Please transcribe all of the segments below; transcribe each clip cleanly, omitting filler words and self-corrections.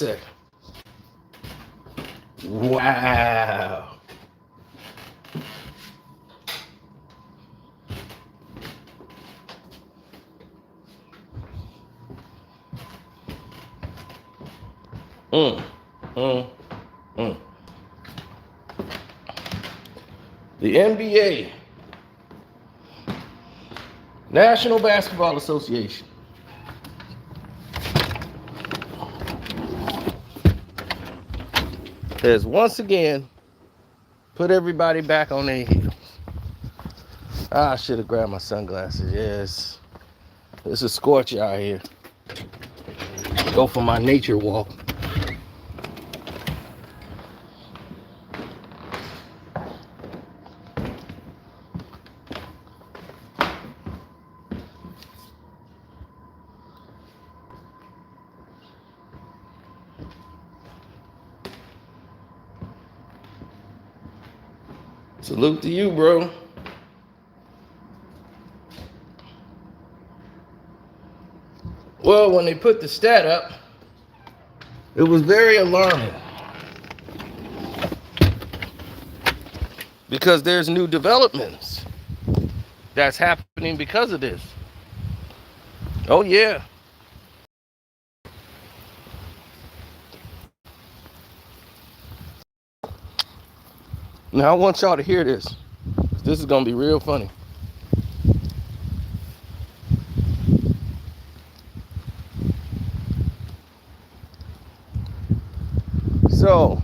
say? Wow. Mm, mm, mm. The NBA, National Basketball Association, has once again put everybody back on their heels. I should have grabbed my sunglasses. Yes, it's a scorch out here. Go for my nature walk. Salute to you, bro. Well, when they put the stat up, it was very alarming because there's new developments that's happening because of this. Oh, yeah. Now, I want y'all to hear this. This is going to be real funny. So,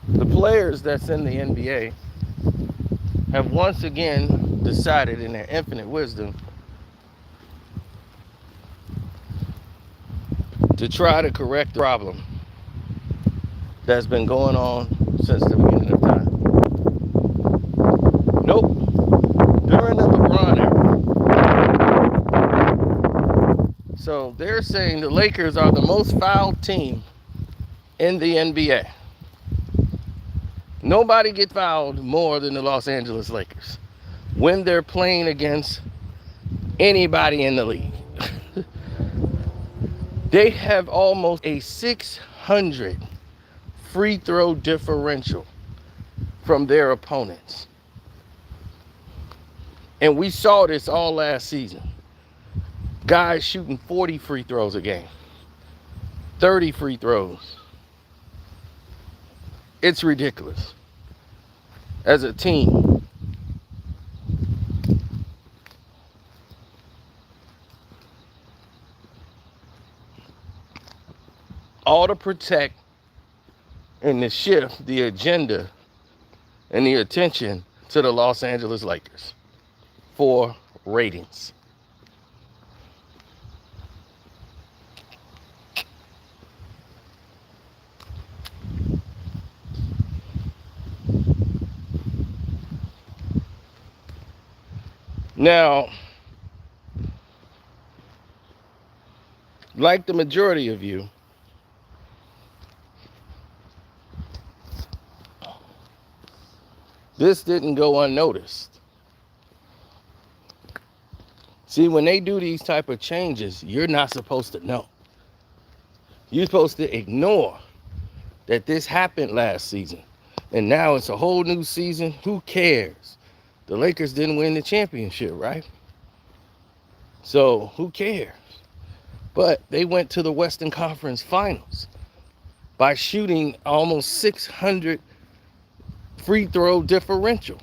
the players that's in the NBA have once again decided in their infinite wisdom to try to correct the problem that's been going on since the beginning of time. Nope. During the LeBron era. So they're saying the Lakers are the most fouled team in the NBA. Nobody gets fouled more than the Los Angeles Lakers when they're playing against anybody in the league. They have almost a 600 free throw differential from their opponents. And we saw this all last season. Guys shooting 40 free throws a game, 30 free throws. It's ridiculous. As a team, all to protect and to shift the agenda and the attention to the Los Angeles Lakers for ratings. Now, like the majority of you, this didn't go unnoticed. See, when they do these type of changes, you're not supposed to know. You're supposed to ignore that this happened last season. And now it's a whole new season. Who cares? The Lakers didn't win the championship, right? So who cares? But they went to the Western Conference Finals by shooting almost 600 free throw differential.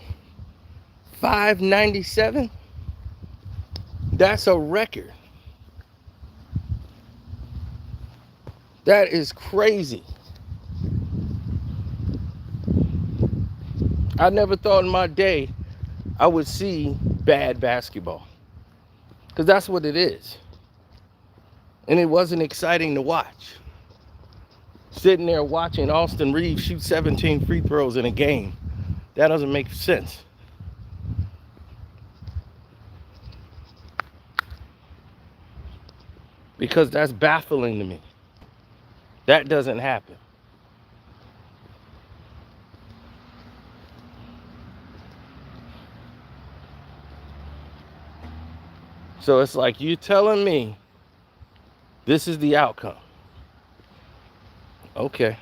597? That's a record. That is crazy. I never thought in my day I would see bad basketball. Because that's what it is. And it wasn't exciting to watch. Sitting there watching Austin Reeves shoot 17 free throws in a game. That doesn't make sense. Because that's baffling to me. That doesn't happen. So it's like you telling me this is the outcome. Okay.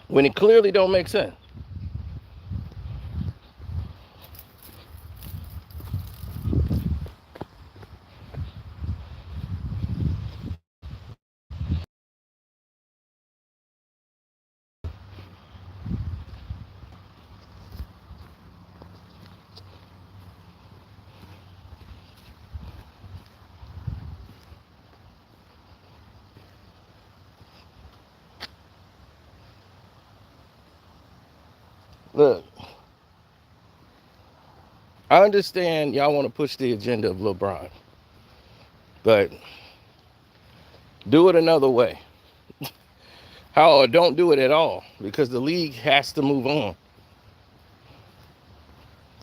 When it clearly don't make sense. Look, I understand y'all want to push the agenda of LeBron, but do it another way. How, or don't do it at all, because the league has to move on.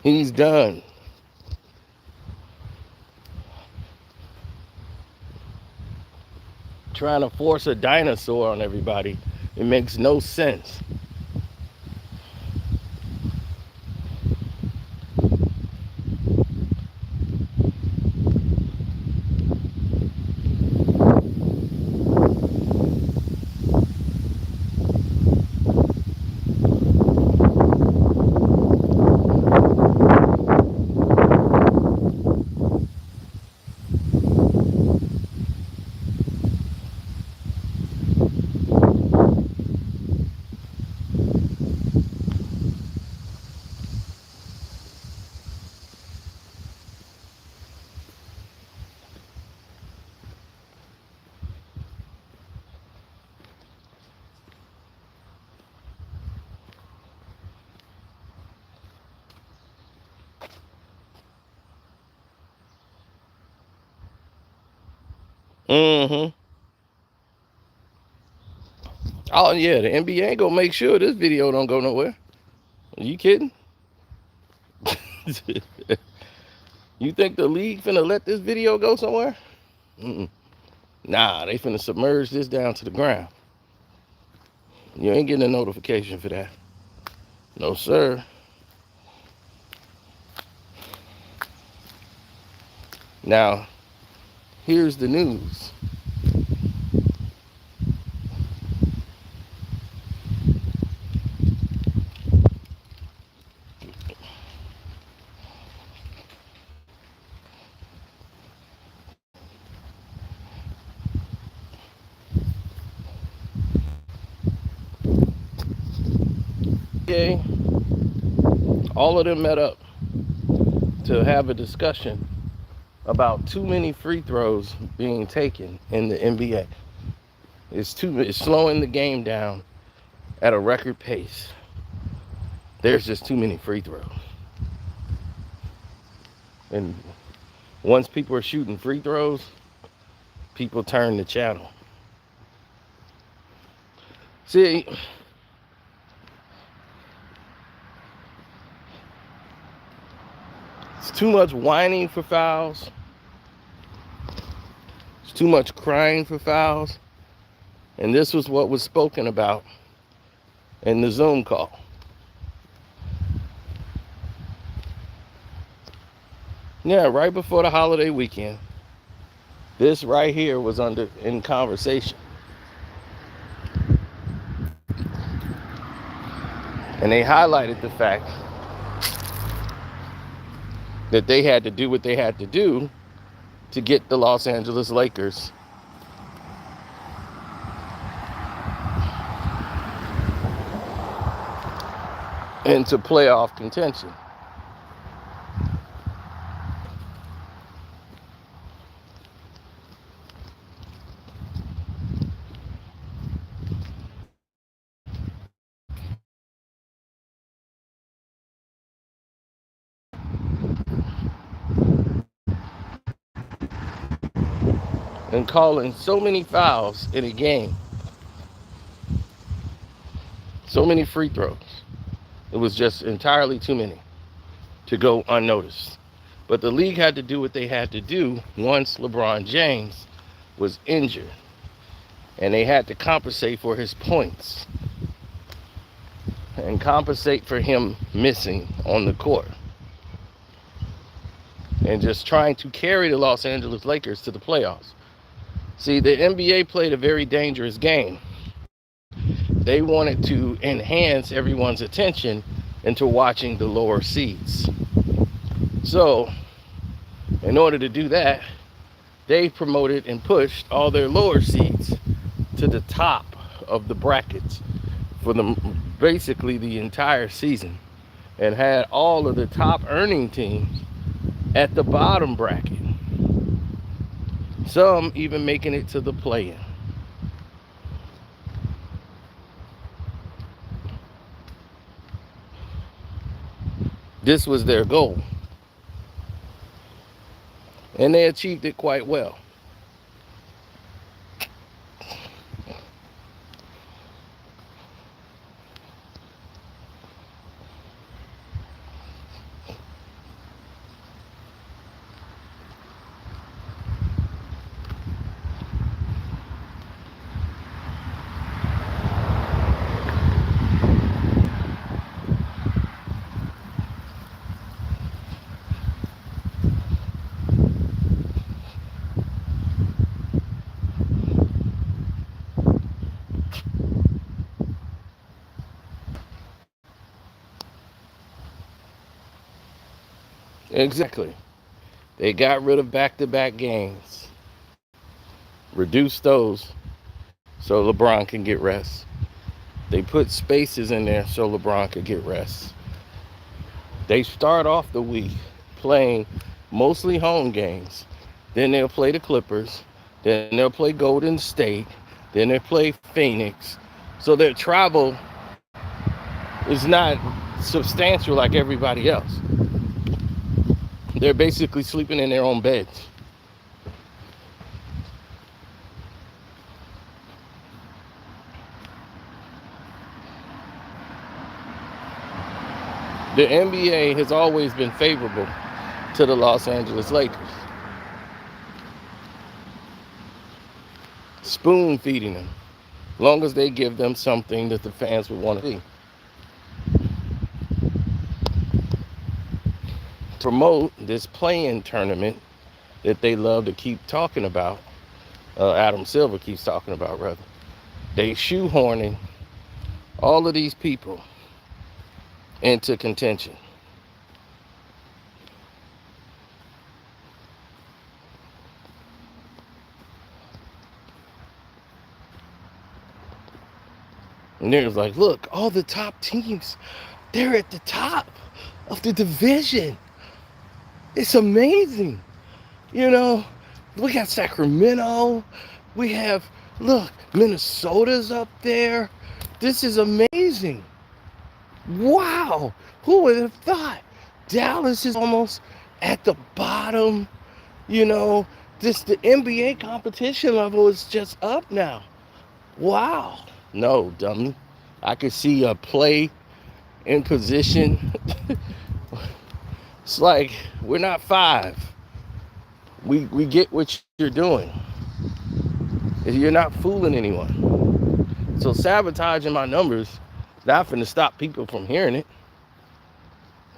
He's done. Trying to force a dinosaur on everybody, it makes no sense. Mm-hmm. Oh yeah, the NBA gonna make sure this video don't go nowhere. Are you kidding? You think the league finna let this video go somewhere? Mm-mm. Nah, they finna submerge this down to the ground. You ain't getting a notification for that. No, sir. Now, here's the news. Okay, all of them met up to have a discussion about too many free throws being taken in the NBA. It's slowing the game down at a record pace. There's just too many free throws. And once people are shooting free throws, people turn the channel. See, it's too much whining for fouls. It's too much crying for fouls. And this was what was spoken about in the Zoom call. Yeah, right before the holiday weekend, this right here was in conversation. And they highlighted the fact that they had to do what they had to do to get the Los Angeles Lakers into playoff contention. And calling so many fouls in a game, so many free throws. It was just entirely too many to go unnoticed. But the league had to do what they had to do once LeBron James was injured. And they had to compensate for his points. and compensate for him missing on the court and just trying to carry the Los Angeles Lakers to the playoffs. See, the NBA played a very dangerous game. They wanted to enhance everyone's attention into watching the lower seeds. So, in order to do that, they promoted and pushed all their lower seeds to the top of the brackets for basically the entire season, and had all of the top earning teams at the bottom bracket. Some even making it to the play-in. This was their goal, and they achieved it quite well. Exactly. They got rid of back-to-back games, reduced those so LeBron can get rest. They put spaces in there so LeBron could get rest. They start off the week playing mostly home games. Then they'll play the Clippers. Then they'll play Golden State. Then they'll play Phoenix. So their travel is not substantial like everybody else. They're basically sleeping in their own beds. The NBA has always been favorable to the Los Angeles Lakers. Spoon feeding them, as long as they give them something that the fans would want to see. Promote this play-in tournament that they love to keep talking about, Adam Silver keeps talking about rather. They shoehorning all of these people into contention. And they're like, look, all the top teams, they're at the top of the division. It's amazing. You know, we got Sacramento. We have, look, Minnesota's up there. This is amazing. Wow. Who would have thought? Dallas is almost at the bottom. You know, the NBA competition level is just up now. Wow. No, dummy. I could see a play in position. It's like, we're not 5. We get what you're doing. You're not fooling anyone. So sabotaging my numbers is not finna stop people from hearing it.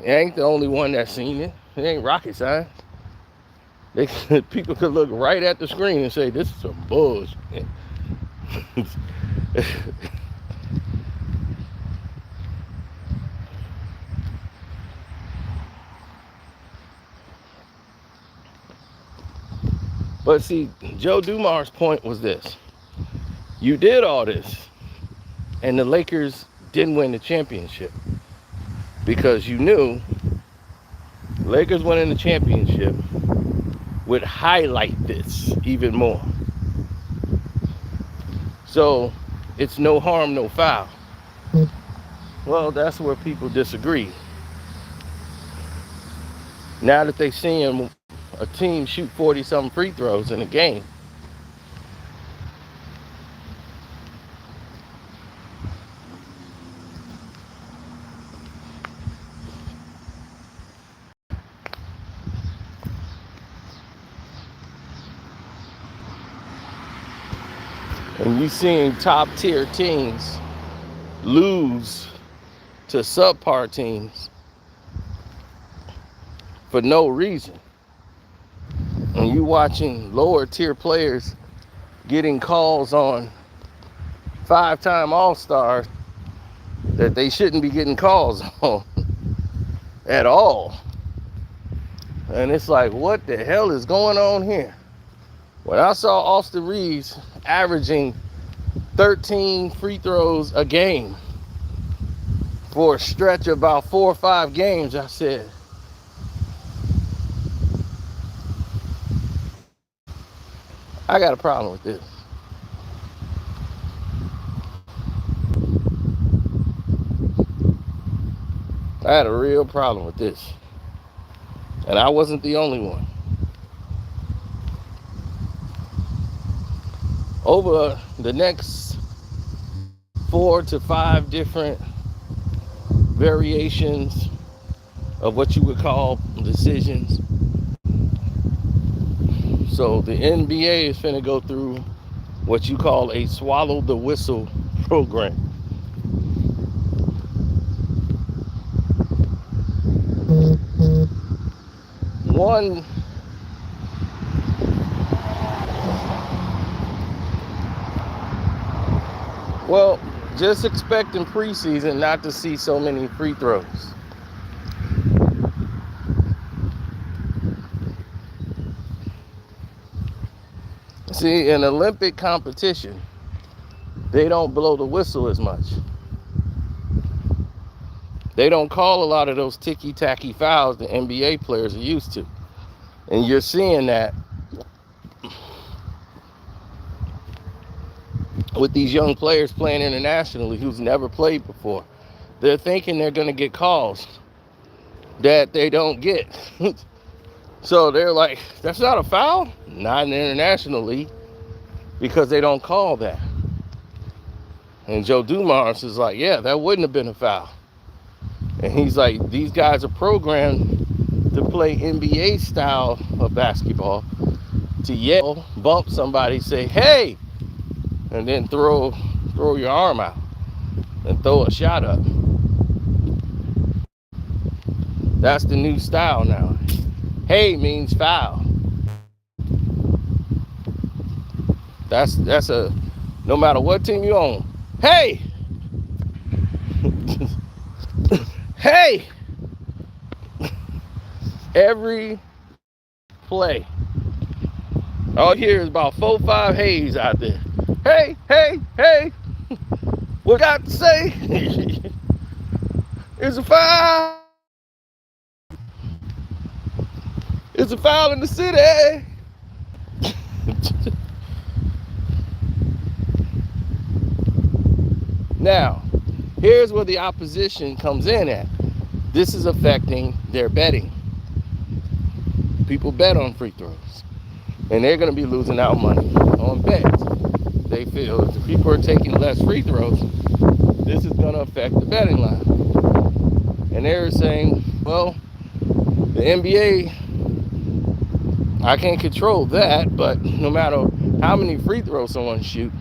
It ain't the only one that's seen it. It ain't rocket science. People could look right at the screen and say, this is some bullshit. But see, Joe Dumars' point was this. You did all this, and the Lakers didn't win the championship because you knew Lakers winning the championship would highlight this even more. So it's no harm, no foul. Well, that's where people disagree. Now that they're seeing a team shoot 40-something free throws in a game, and you seeing top tier teams lose to subpar teams for no reason. And you watching lower tier players getting calls on 5-time All-Stars that they shouldn't be getting calls on at all. And it's like, what the hell is going on here? When I saw Austin Reeves averaging 13 free throws a game for a stretch of about 4 or 5 games, I said, I got a problem with this. I had a real problem with this. And I wasn't the only one. Over the next 4 to 5 different variations of what you would call decisions. So the NBA is finna go through what you call a swallow the whistle program. One, well, just expect in preseason not to see so many free throws. See, in Olympic competition, they don't blow the whistle as much. They don't call a lot of those ticky-tacky fouls the NBA players are used to. And you're seeing that with these young players playing internationally who's never played before. They're thinking they're going to get calls that they don't get. So they're like, that's not a foul? Not in the international league, because they don't call that. And Joe Dumars is like, yeah, that wouldn't have been a foul. And he's like, these guys are programmed to play NBA style of basketball, to yell, bump somebody, say, hey, and then throw your arm out and throw a shot up. That's the new style now. Hey means foul. That's a, no matter what team you own. Hey! Hey! Every play, all you hear is about 4 or 5 heys out there. Hey, hey, hey! What I got to say? It's a foul. It's a foul in the city. Now, here's where the opposition comes in at. This is affecting their betting. People bet on free throws, and they're going to be losing out money on bets. They feel if the people are taking less free throws, this is going to affect the betting line. And they're saying, well, the NBA, I can't control that, but no matter how many free throws someone shoots,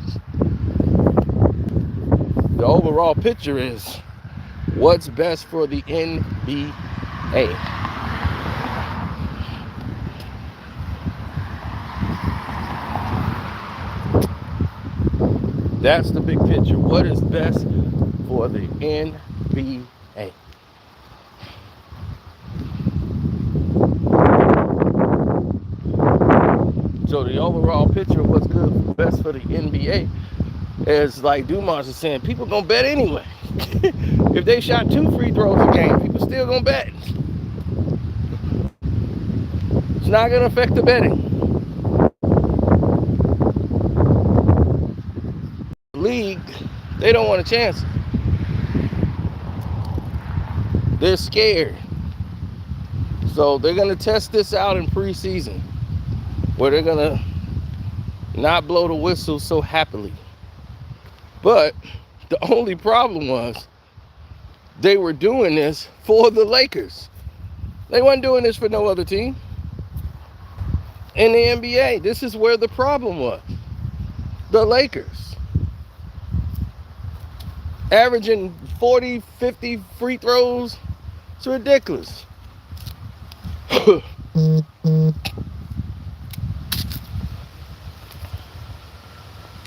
the overall picture is what's best for the NBA. That's the big picture. What is best for the NBA? So the overall picture of what's good, best for the NBA is, like Dumas is saying, people gonna bet anyway. If they shot 2 free throws a game, people still gonna bet. It's not gonna affect the betting. The league, they don't want a chance. They're scared. So they're gonna test this out in preseason, where they're gonna not blow the whistle so happily. But the only problem was they were doing this for the Lakers. They weren't doing this for no other team. In the NBA, this is where the problem was. The Lakers. averaging 40, 50 free throws. It's ridiculous.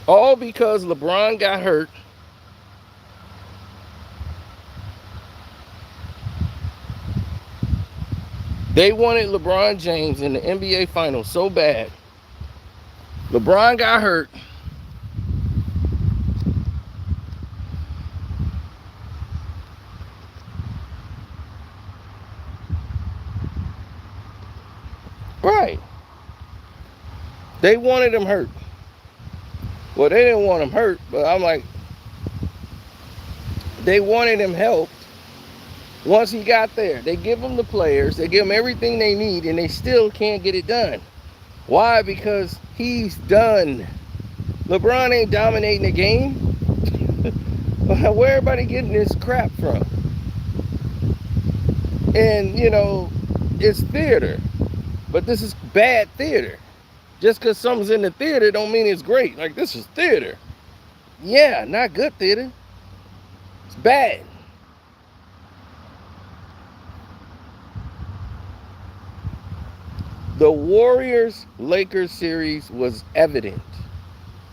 All because LeBron got hurt. They wanted LeBron James in the NBA Finals so bad. LeBron got hurt. Right. They wanted him hurt. Well, they didn't want him hurt, but I'm like, they wanted him helped. Once he got there, they give him the players, they give him everything they need, and they still can't get it done. Why? Because he's done. LeBron ain't dominating the game. Where everybody getting this crap from? And, you know, it's theater. But this is bad theater. Just because something's in the theater don't mean it's great. Like, this is theater. Yeah, not good theater. It's bad. The Warriors-Lakers series was evident.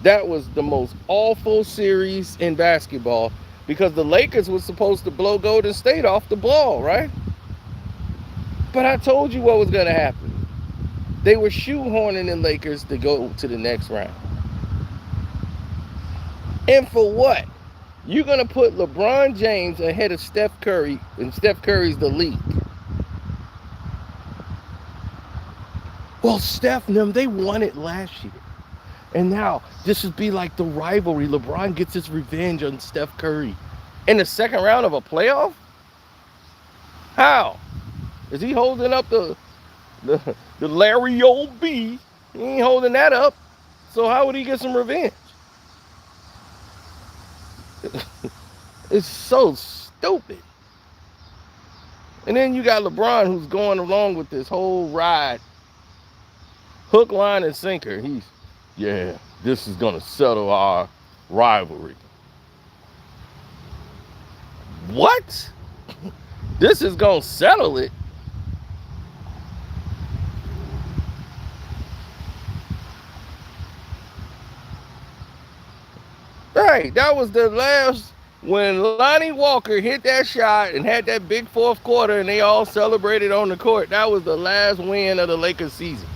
That was the most awful series in basketball because the Lakers were supposed to blow Golden State off the ball, right? But I told you what was going to happen. They were shoehorning the Lakers to go to the next round. And for what? You're going to put LeBron James ahead of Steph Curry, and Steph Curry's the lead. Well, Steph and them, they won it last year. And now, this would be like the rivalry. LeBron gets his revenge on Steph Curry. In the second round of a playoff? How? Is he holding up the Larry O.B.? He ain't holding that up. So how would he get some revenge? It's so stupid. And then you got LeBron who's going along with this whole ride. Hook, line, and sinker. Yeah, this is going to settle our rivalry. What? This is going to settle it? Right, that was the last, when Lonnie Walker hit that shot and had that big fourth quarter and they all celebrated on the court. That was the last win of the Lakers season.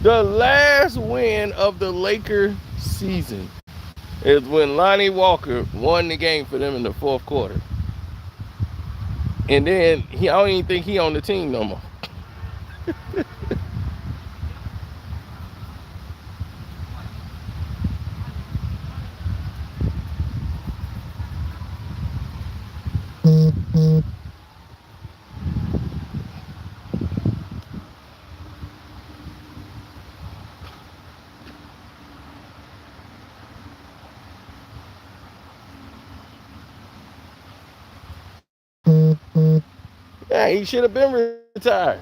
The last win of the Lakers season is when Lonnie Walker won the game for them in the fourth quarter. And then I don't even think he on the team no more. Yeah, he should have been retired.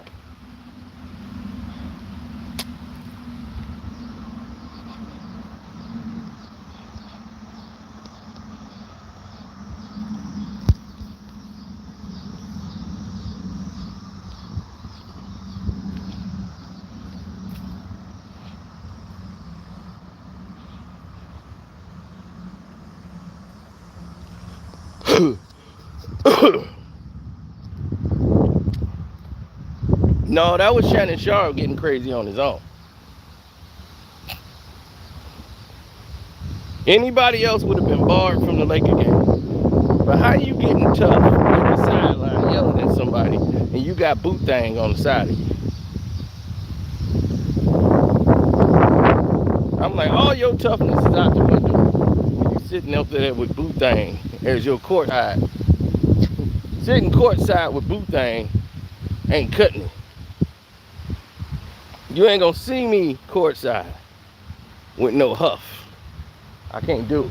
No, that was Shannon Sharp getting crazy on his own. Anybody else would have been barred from the Laker game. But how you getting tough on the sideline yelling at somebody and you got boot thang on the side of you? I'm like, all your toughness is out the window. You're sitting up there with boot thang as your court hide. Sitting courtside with boot thang ain't cutting it. You ain't gonna see me courtside with no huff. I can't do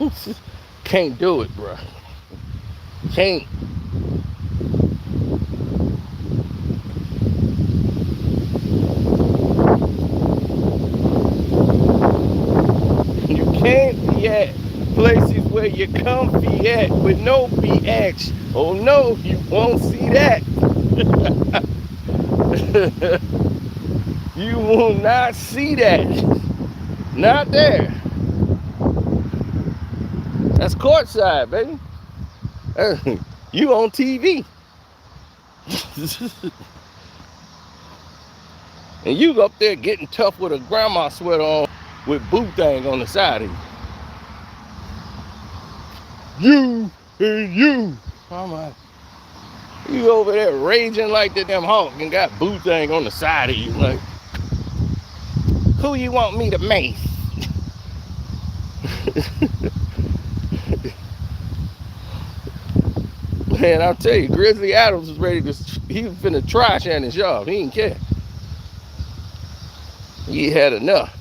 it. Can't do it, bro. Can't. You can't, yeah. you're comfy at with no BX. Oh no, you won't see that. You will not see that. Not there. That's courtside, baby. You on TV. And you up there getting tough with a grandma sweater on with boot thing on the side of you. You and you. I'm like, you over there raging like the damn hawk and got boot thing on the side of you. Like, who you want me to mace? Man, I'll tell you, Grizzly Adams was ready to, he was finna try Shannon Sharp. He didn't care. He had enough.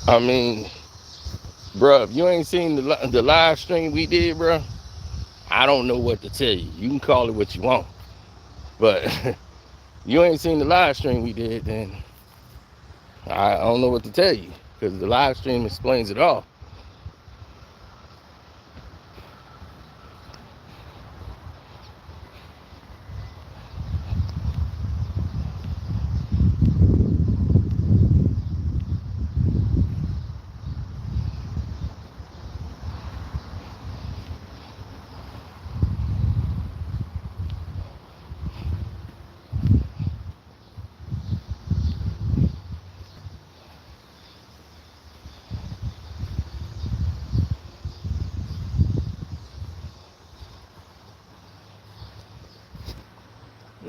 I mean, bro, if you ain't seen the live stream we did, bro, I don't know what to tell you. You can call it what you want. But you ain't seen the live stream we did, then I don't know what to tell you. Because the live stream explains it all.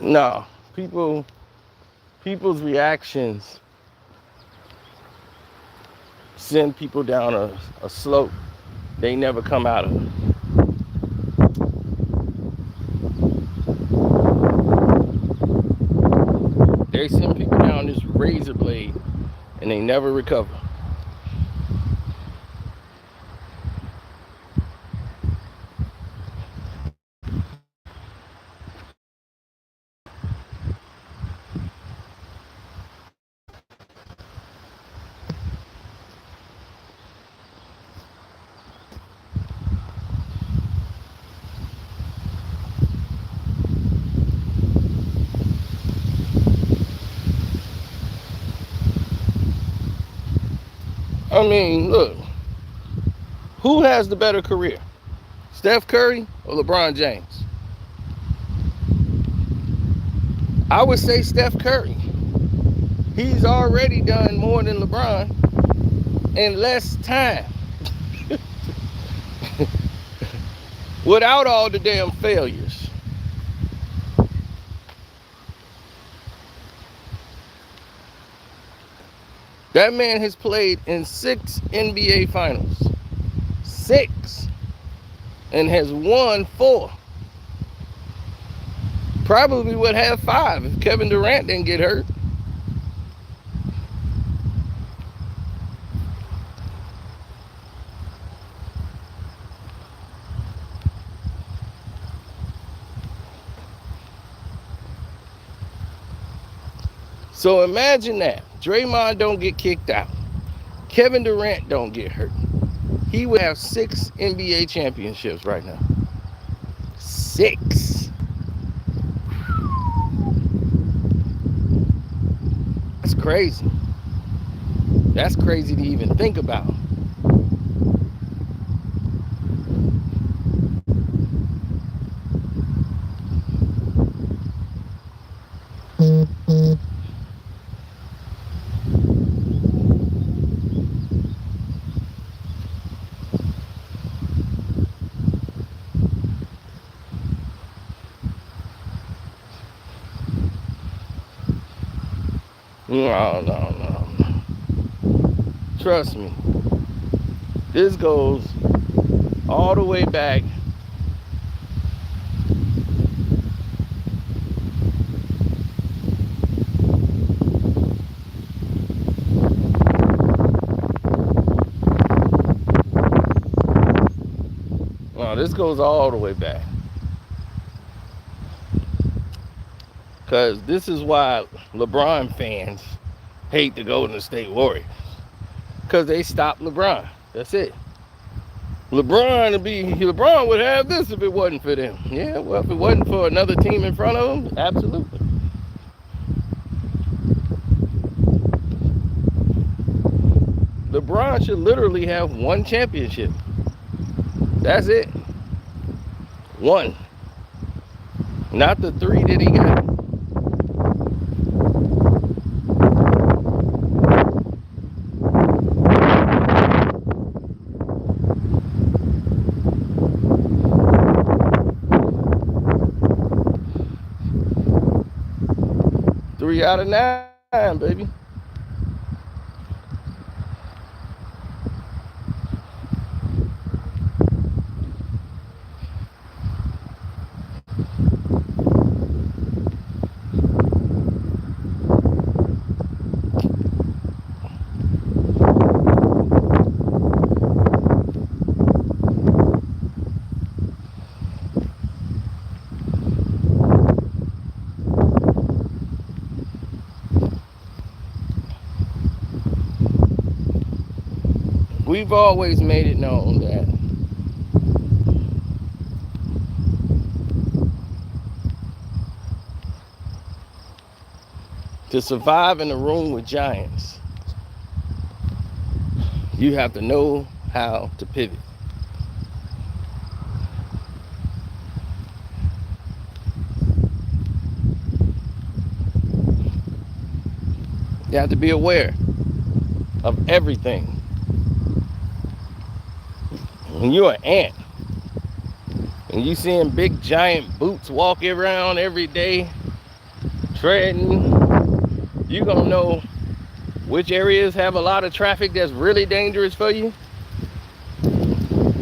No, people's reactions send people down a slope they never come out of. They send people down this razor blade and they never recover. I mean, look, who has the better career? Steph Curry or LeBron James? I would say Steph Curry. He's already done more than LeBron in less time. Without all the damn failures. That man has played in 6 NBA finals. 6. And has won 4. Probably would have 5 if Kevin Durant didn't get hurt. So imagine that. Draymond don't get kicked out. Kevin Durant don't get hurt. He would have 6 NBA championships right now. 6. That's crazy. That's crazy to even think about. No. Trust me. This goes all the way back this goes all the way back. Because this is why LeBron fans hate the Golden State Warriors. Because they stopped LeBron. That's it. LeBron would have this if it wasn't for them. Yeah, well, if it wasn't for another team in front of him, absolutely. LeBron should literally have one championship. That's it. One. Not the 3 that he got. Three out of 9, baby. We've always made it known that to survive in a room with giants, you have to know how to pivot. You have to be aware of everything. When you're an ant and you seeing big giant boots walking around every day, treading, you're gonna know which areas have a lot of traffic that's really dangerous for you,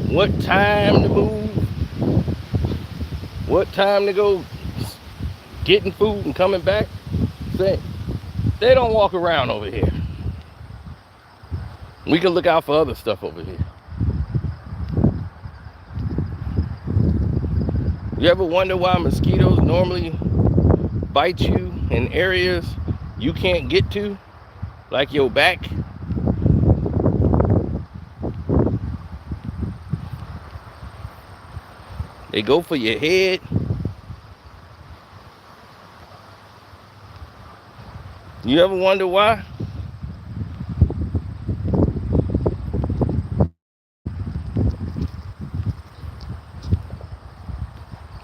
what time to move, what time to go getting food and coming back. They don't walk around over here. We can look out for other stuff over here. You ever wonder why mosquitoes normally bite you in areas you can't get to, like your back? They go for your head. You ever wonder why?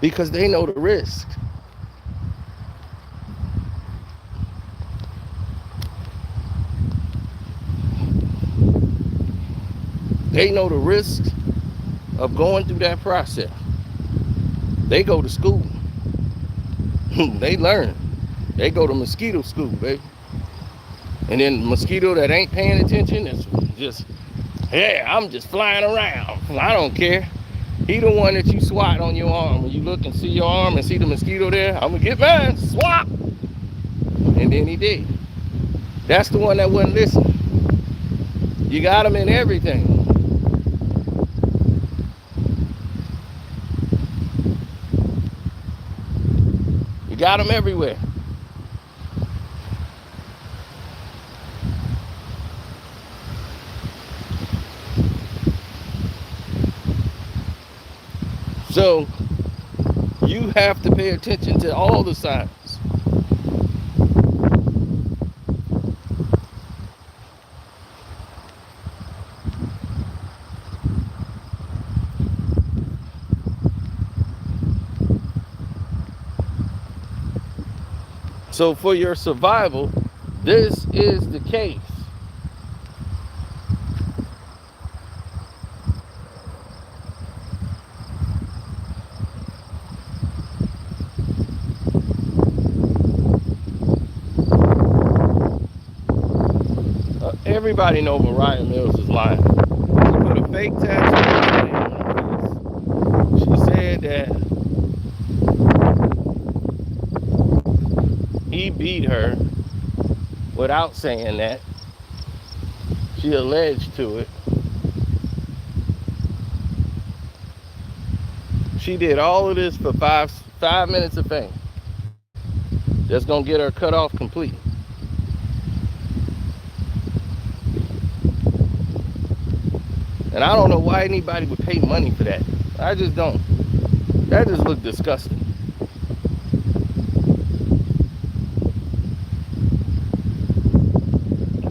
Because they know the risk. They know the risks of going through that process. They go to school. They learn. They go to mosquito school, baby. And then mosquito that ain't paying attention is just, yeah, I'm just flying around. I don't care. He the one that you swat on your arm. When you look and see your arm and see the mosquito there, I'm gonna get mine, swat. And then he did. That's the one that wouldn't listen. You got him in everything. You got him everywhere. So you have to pay attention to all the signs. So for your survival, this is the case. Everybody know Mariah Mills is lying. She put a fake tattoo on her face. She said that he beat her without saying that. She alleged to it. She did all of this for five minutes of fame. That's gonna get her cut off completely. And I don't know why anybody would pay money for that. I just don't. That just looked disgusting.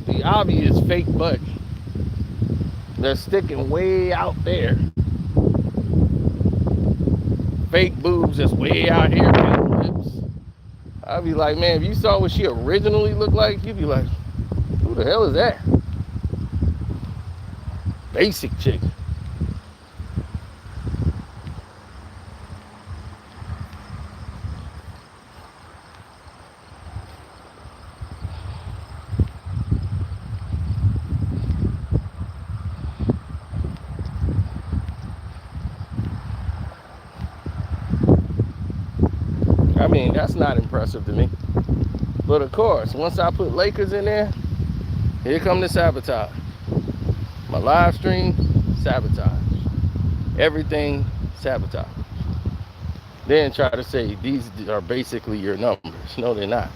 The obvious fake butt that's sticking way out there. Fake boobs that's way out here. Fake lips. I'd be like, man, if you saw what she originally looked like, you'd be like, who the hell is that? Basic chick. I mean, that's not impressive to me. But of course, once I put Lakers in there, here come the sabotage. My live stream, sabotage. Everything, sabotage. Then try to say these are basically your numbers. No, they're not.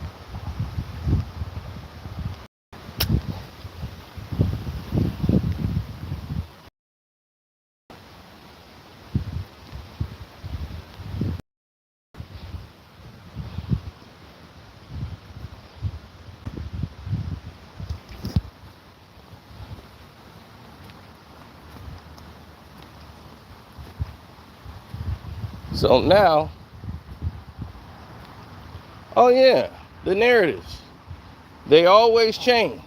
So now, oh yeah, the narratives. They always change.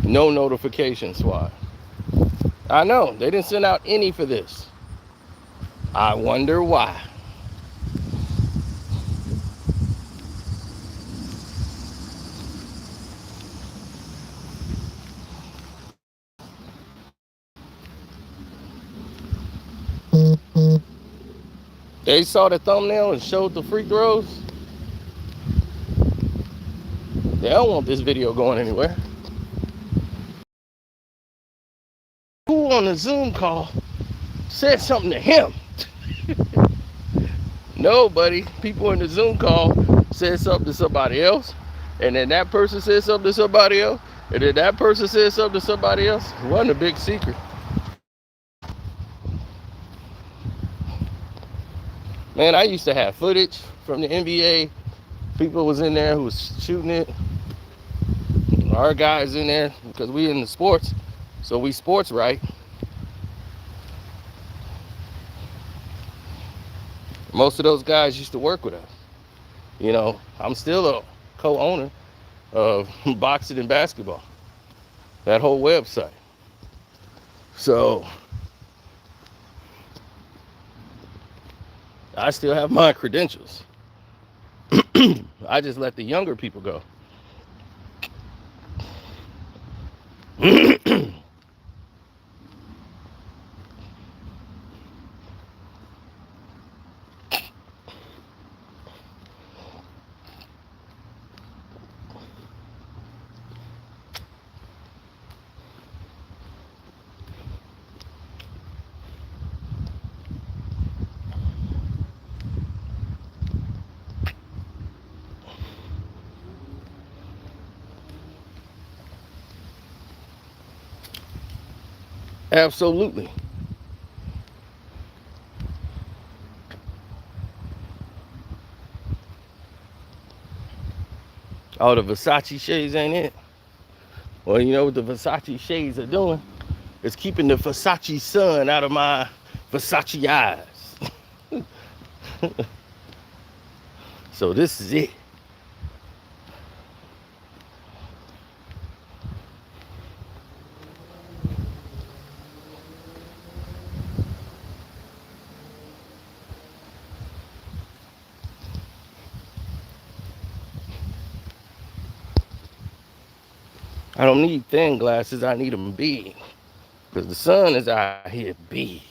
No notification SWAT. I know, they didn't send out any for this. I wonder why. They saw the thumbnail and showed the free throws. They don't want this video going anywhere. Who on the Zoom call said something to him? Nobody. People in the Zoom call said something to somebody else, and then that person said something to somebody else, and then that person said something to somebody else. It wasn't a big secret. Man, I used to have footage from the NBA. People was in there who was shooting it. Our guys in there, because we in the sports, so we sports right. Most of those guys used to work with us. You know, I'm still a co-owner of Boxing and Basketball, that whole website. So I still have my credentials. I just let the younger people go. Absolutely. Oh, the Versace shades ain't it? Well, you know what the Versace shades are doing? It's keeping the Versace sun out of my Versace eyes. So this is it. I don't need thin glasses, I need them big. Because the sun is out here big.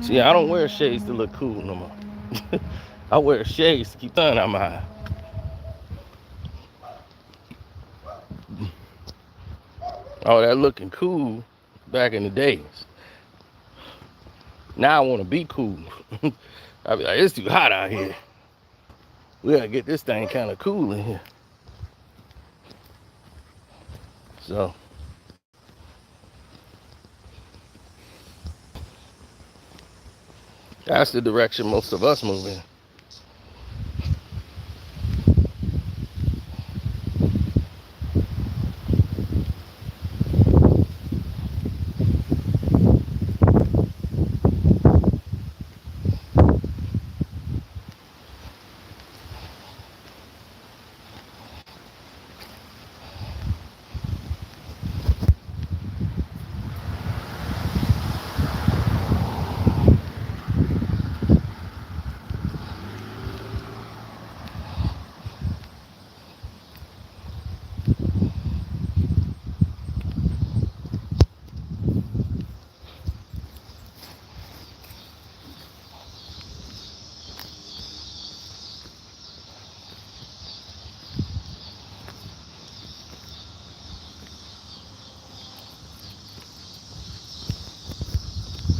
See, I don't wear shades to look cool no more. I wear shades to keep the sun out my eye. Oh, that looking cool back in the days. Now I want to be cool. I be like, it's too hot out here. We gotta get this thing kind of cool in here. So that's the direction most of us move in.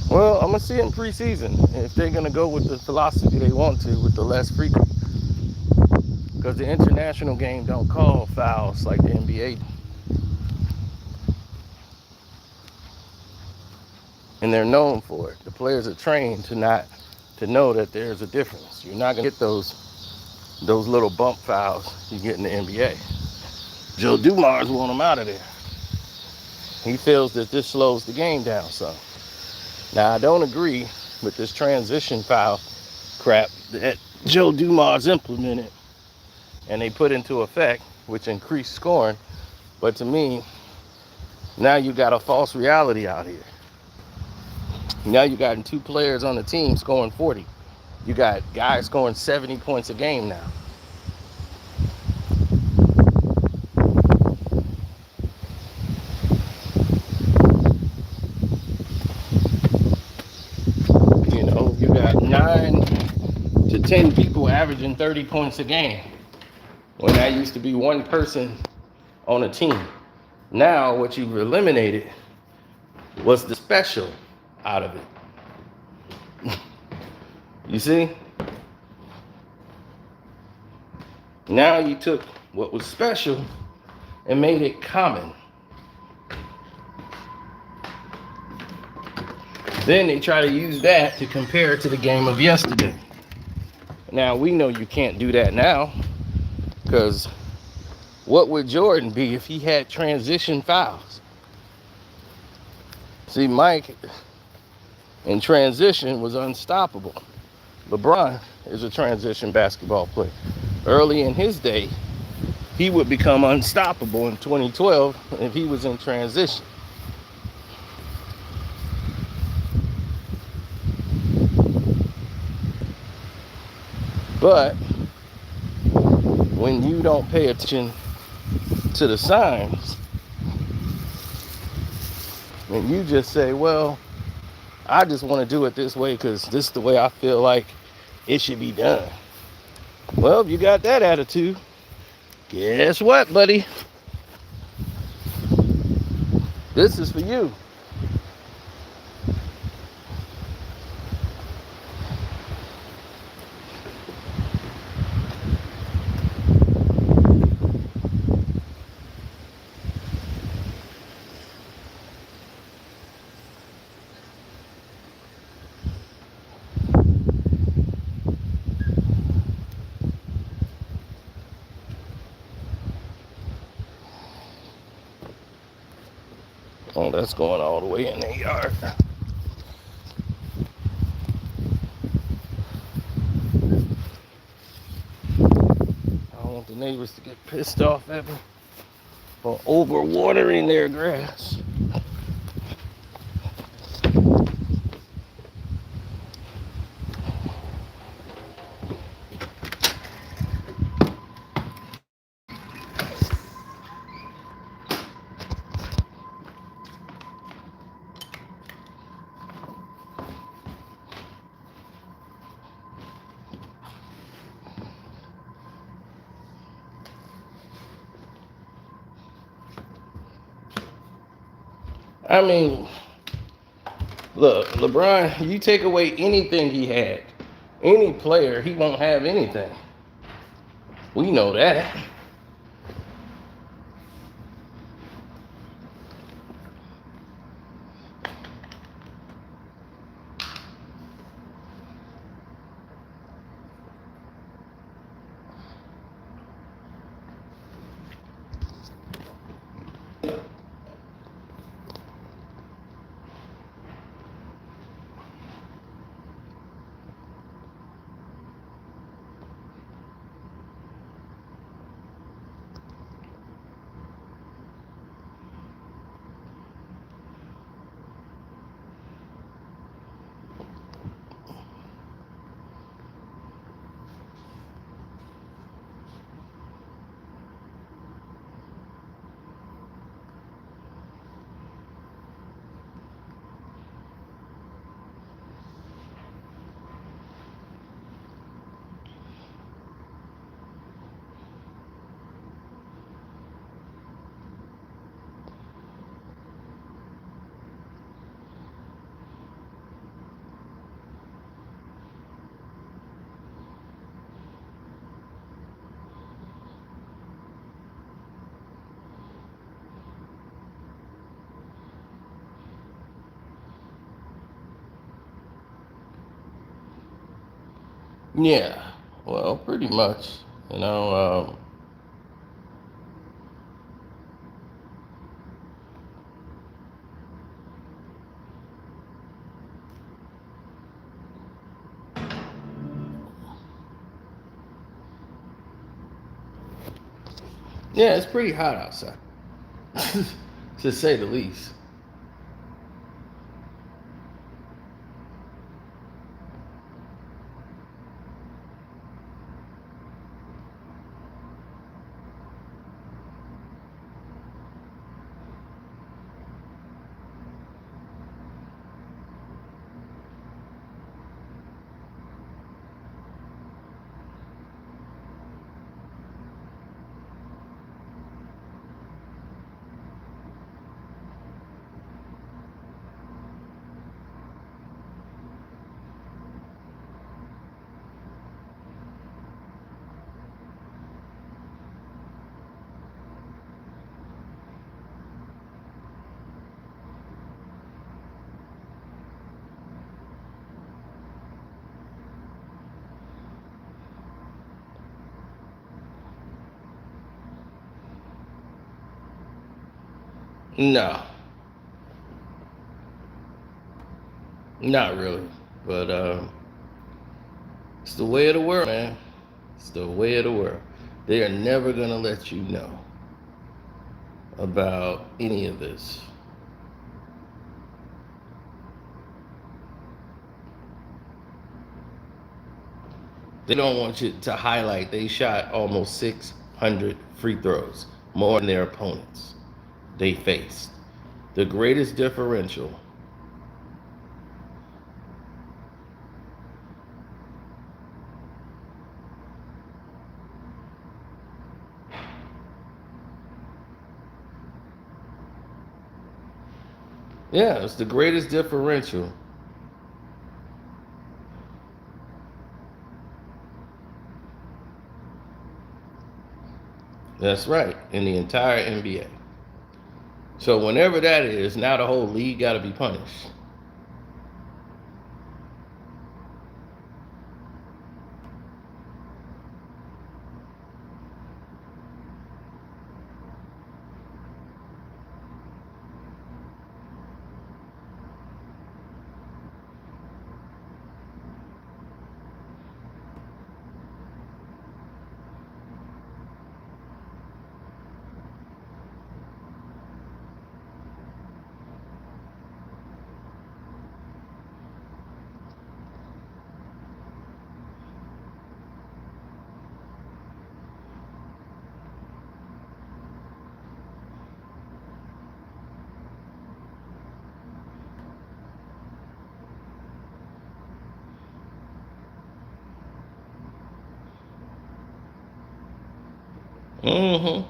Well, I'm gonna see it in preseason if they're gonna go with the philosophy they want to with the less frequent. Because the international game don't call fouls like the NBA. And they're known for it. The players are trained to know that there's a difference. You're not gonna get those little bump fouls you get in the NBA. Joe Dumars want him out of there. He feels that this slows the game down some. Now I don't agree with this transition foul crap that Joe Dumars implemented and they put into effect, which increased scoring. But to me, now you got a false reality out here. Now you got 2 players on the team scoring 40. You got guys scoring 70 points a game now. You know, you got 9 to 10 people averaging 30 points a game. When that used to be 1 person on a team. Now what you've eliminated was the special out of it. You see? Now you took what was special and made it common. Then they try to use that to compare it to the game of yesterday. Now we know you can't do that now, because what would Jordan be if he had transition fouls? See, Mike in transition was unstoppable. LeBron is a transition basketball player. Early in his day, he would become unstoppable in 2012 if he was in transition. But when you don't pay attention to the signs, and you just say, well, I just want to do it this way because this is the way I feel like it should be done. Well, if you got that attitude, guess what, buddy? This is for you. Oh, that's going all the way in the yard. I don't want the neighbors to get pissed off at me for overwatering their grass. I mean, look, LeBron, you take away anything he had, any player, he won't have anything. We know that. Yeah, well, pretty much. You know, yeah, it's pretty hot outside, to say the least. No, not really. But it's the way of the world, man. It's the way of the world. They are never gonna let you know about any of this. They don't want you to highlight they shot almost 600 free throws, more than their opponents they faced. The greatest differential. Yeah, it's the greatest differential. That's right, in the entire NBA. So whenever that is, now the whole league got to be punished. Mm-hmm.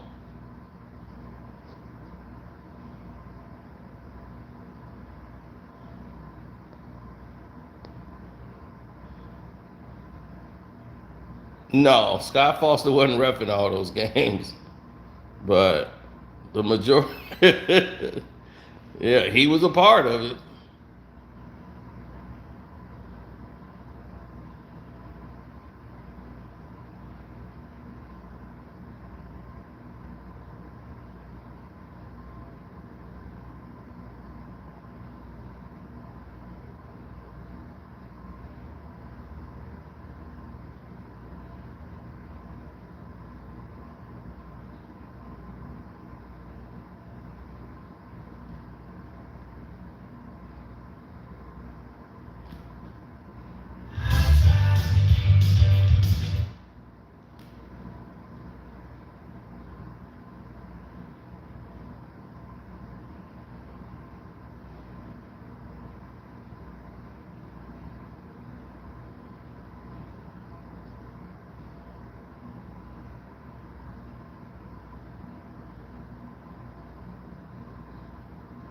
No, Scott Foster wasn't reffing all those games, but the majority, yeah, he was a part of it.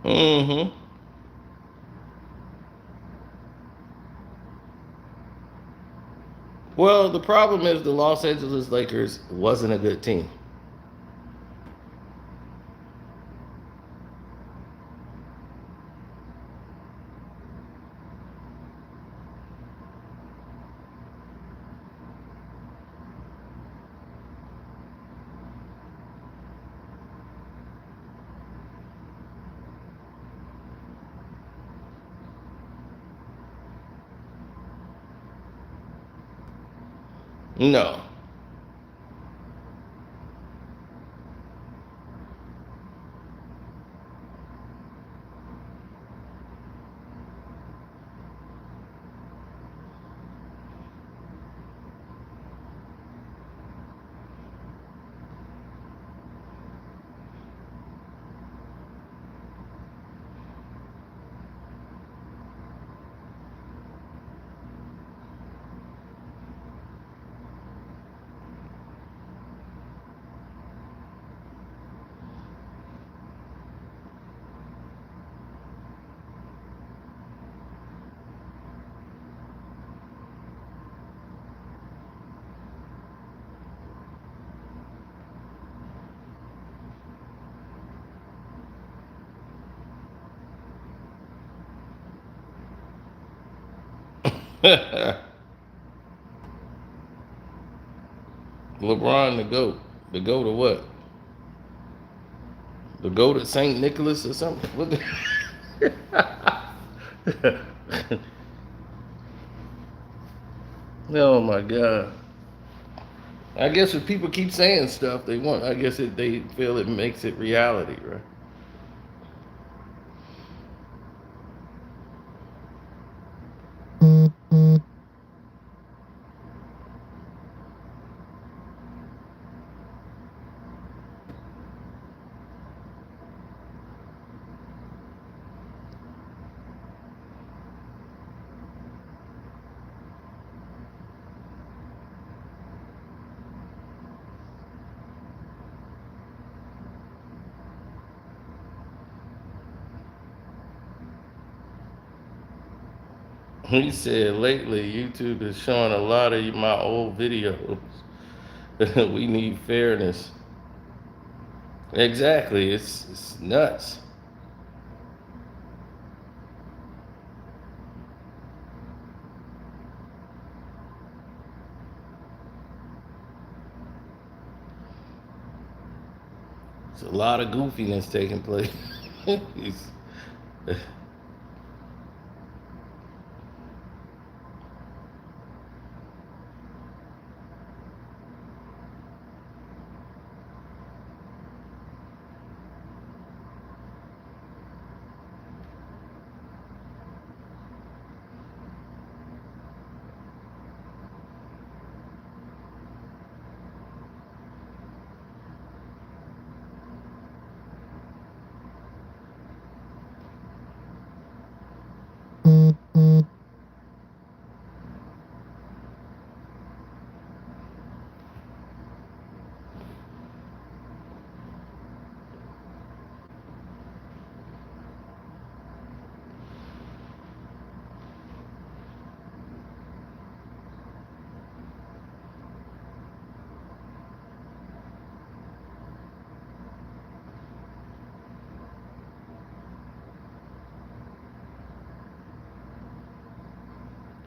Mm-hmm. Well, the problem is the Los Angeles Lakers wasn't a good team. No. LeBron the GOAT. The GOAT of what? The GOAT at St. Nicholas or something? What oh my God. I guess if people keep saying stuff they want, I guess they feel it makes it reality, right? He said lately YouTube is showing a lot of my old videos. We need fairness. Exactly. It's nuts. It's a lot of goofiness taking place. It's-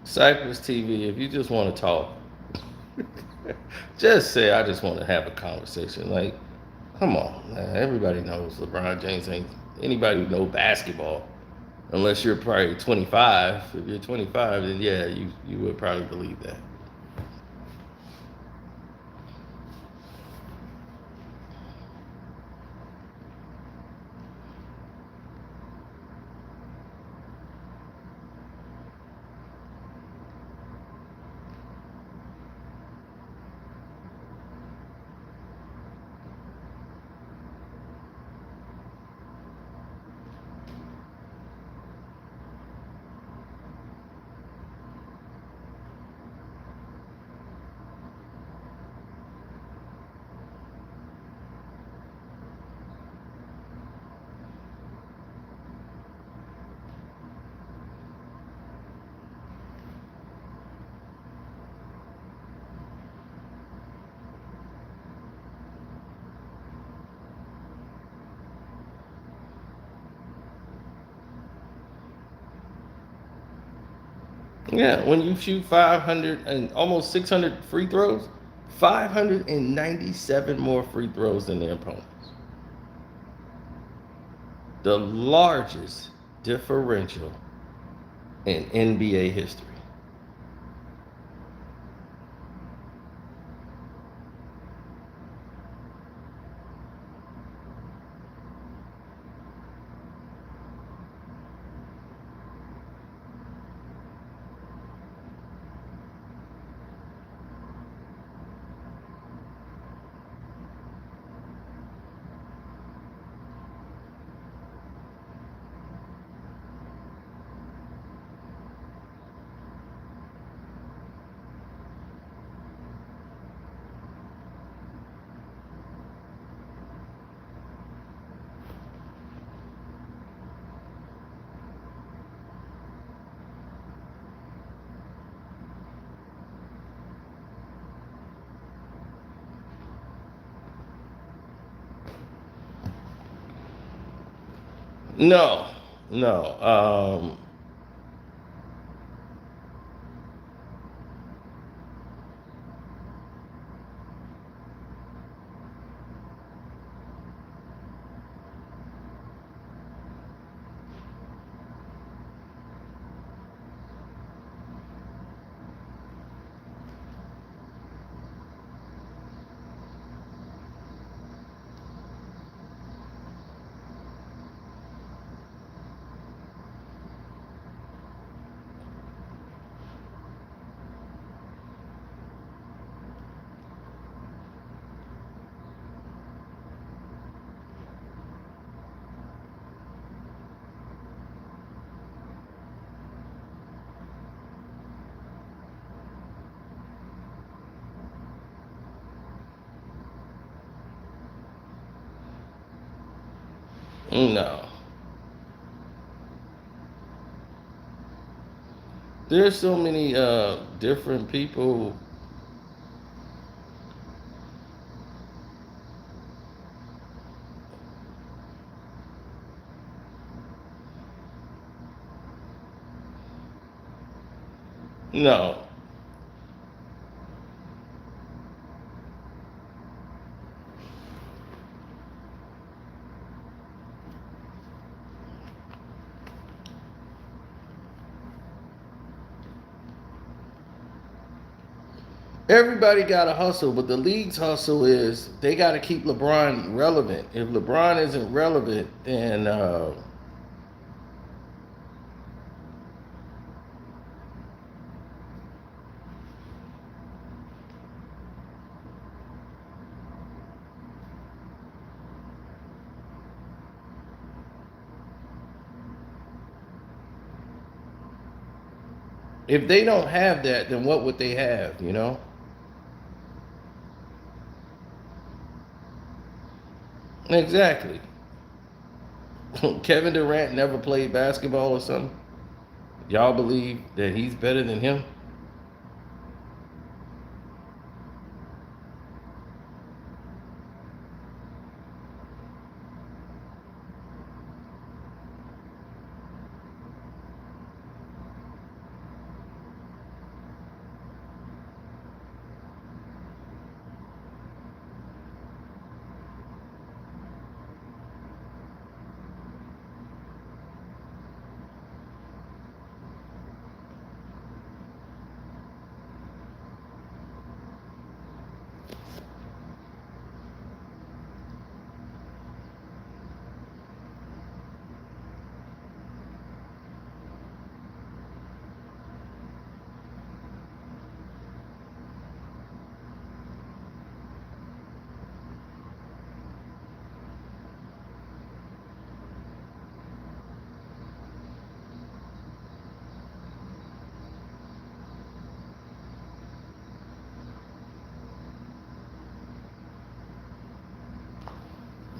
Cypress TV, if you just want to talk, just say, I just want to have a conversation. Like, come on, man. Everybody knows LeBron James ain't anybody who know basketball. Unless you're probably 25. If you're 25, then yeah, you would probably believe that. Yeah, when you shoot 500 and almost 600 free throws, 597 more free throws than their opponents. The largest differential in NBA history. No, no, no. There's so many different people. No, everybody got to hustle, but the league's hustle is they got to keep LeBron relevant. If LeBron isn't relevant, then if they don't have that, then what would they have? You know? Exactly. Kevin Durant never played basketball or something. Y'all believe that he's better than him?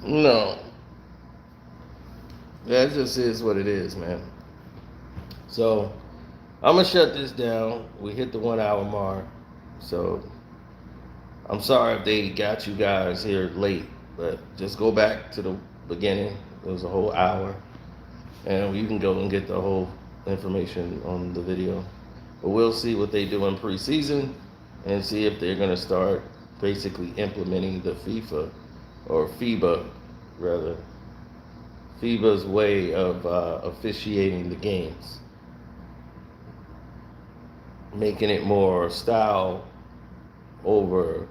No, that just is what it is, man. So I'm gonna shut this down. We hit the 1 hour mark, so I'm sorry if they got you guys here late, but just go back to the beginning. It was a whole hour, and you can go and get the whole information on the video. But we'll see what they do in preseason and see if they're gonna start basically implementing the FIFA or FIBA rather FIBA's way of officiating the games, making it more style over,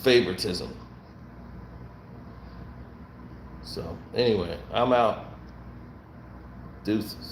favoritism. So anyway, I'm out. Deuces.